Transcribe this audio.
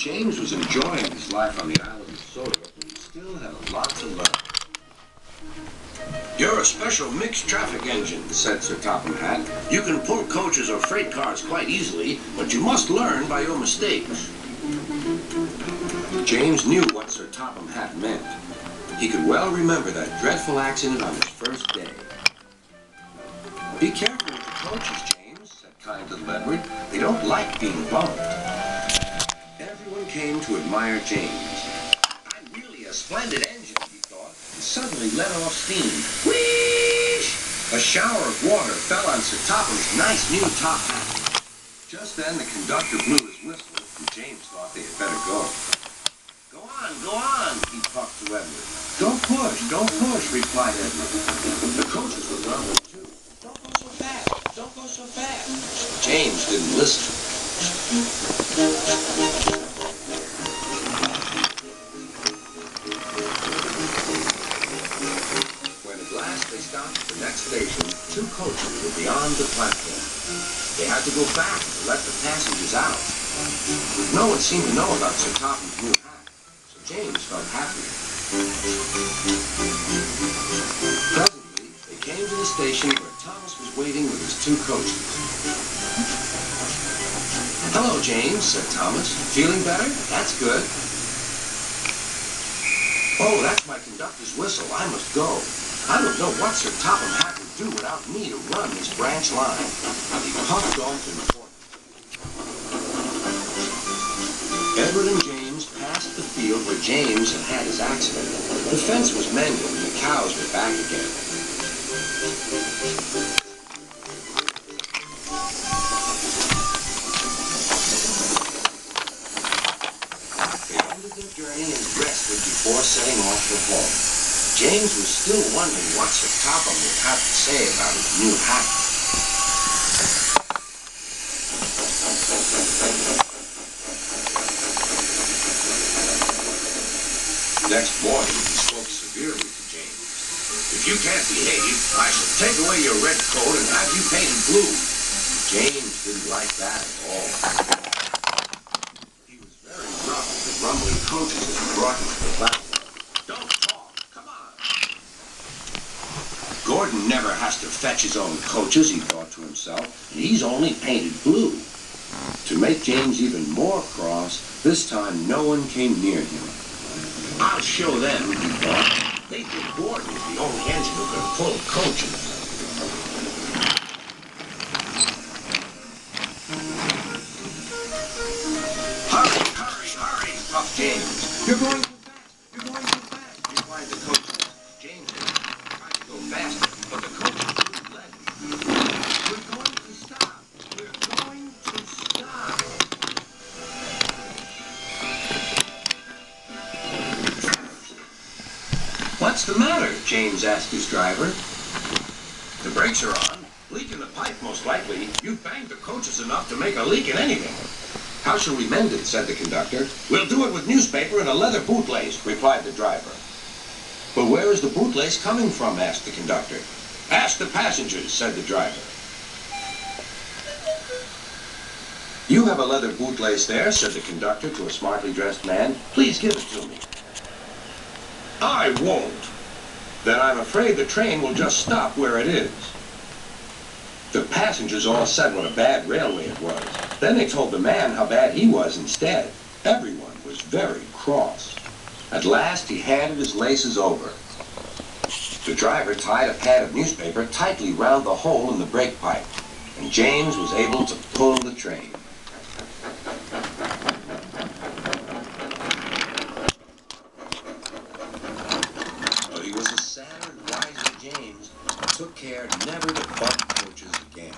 James was enjoying his life on the island of Soda, but he still had a lot to learn. You're a special mixed traffic engine, said Sir Topham Hatt. You can pull coaches or freight cars quite easily, but you must learn by your mistakes. James knew what Sir Topham Hatt meant. He could well remember that dreadful accident on his first day. Be careful with the coaches, James, said kind little Edward. They don't like being bumped. Everyone came to admire James. I'm really a splendid engine, he thought, and suddenly let off steam. Whoosh! A shower of water fell on Sir Topham's nice new top hat. Just then the conductor blew his whistle, and James thought they had better go. Go on, he puffed to Edward. Don't push, replied Edward. The coaches were grumbling too. Don't go so fast. James didn't listen. When at last they stopped at the next station, two coaches were beyond the platform. They had to go back to let the passengers out. No one seemed to know about Sir Topham's new hat, so James felt happy. Presently, they came to the station where Thomas was waiting with his two coaches. Hello, James, said Thomas. Feeling better? That's good. Oh, that's my conductor's whistle. I must go. I don't know what Sir Topham Hatt would do without me to run this branch line. He puffed off in front. Edward and James passed the field where James had had his accident. The fence was mended and the cows were back again. They ended their journey and rested before setting off for home. James was still wondering what Sir Topham would have to say about his new hat. Next morning, he spoke severely to James. If you can't behave, I shall take away your red coat and have you painted blue. James didn't like that at all. He was very rough with the rumbling coaches as he brought him to the platform. Don't talk, come on. Gordon never has to fetch his own coaches, he thought to himself, and he's only painted blue. To make James even more cross, this time no one came near him. I'll show them, he thought. They think Gordon is the only engine who can pull coaches. Hurry, puffed James. You're going too fast, replied the coachman. James tried to go faster, but the coachman wouldn't let him. We're going to stop. What's the matter? James asked his driver. The brakes are on. Leak in the pipe, most likely. You've banged the coaches enough to make a leak in anything. How shall we mend it? Said the conductor. We'll do it with newspaper and a leather bootlace, replied the driver. But where is the bootlace coming from? Asked the conductor. Ask the passengers, said the driver. You have a leather bootlace there, said the conductor to a smartly dressed man. Please give it to me. I won't. Then I'm afraid the train will just stop where it is. The passengers all said what a bad railway it was. Then they told the man how bad he was instead. Everyone was very cross. At last he handed his laces over. The driver tied a pad of newspaper tightly round the hole in the brake pipe, and James was able to pull the train. But he was a sadder and wiser James, and took care never to bump coaches again.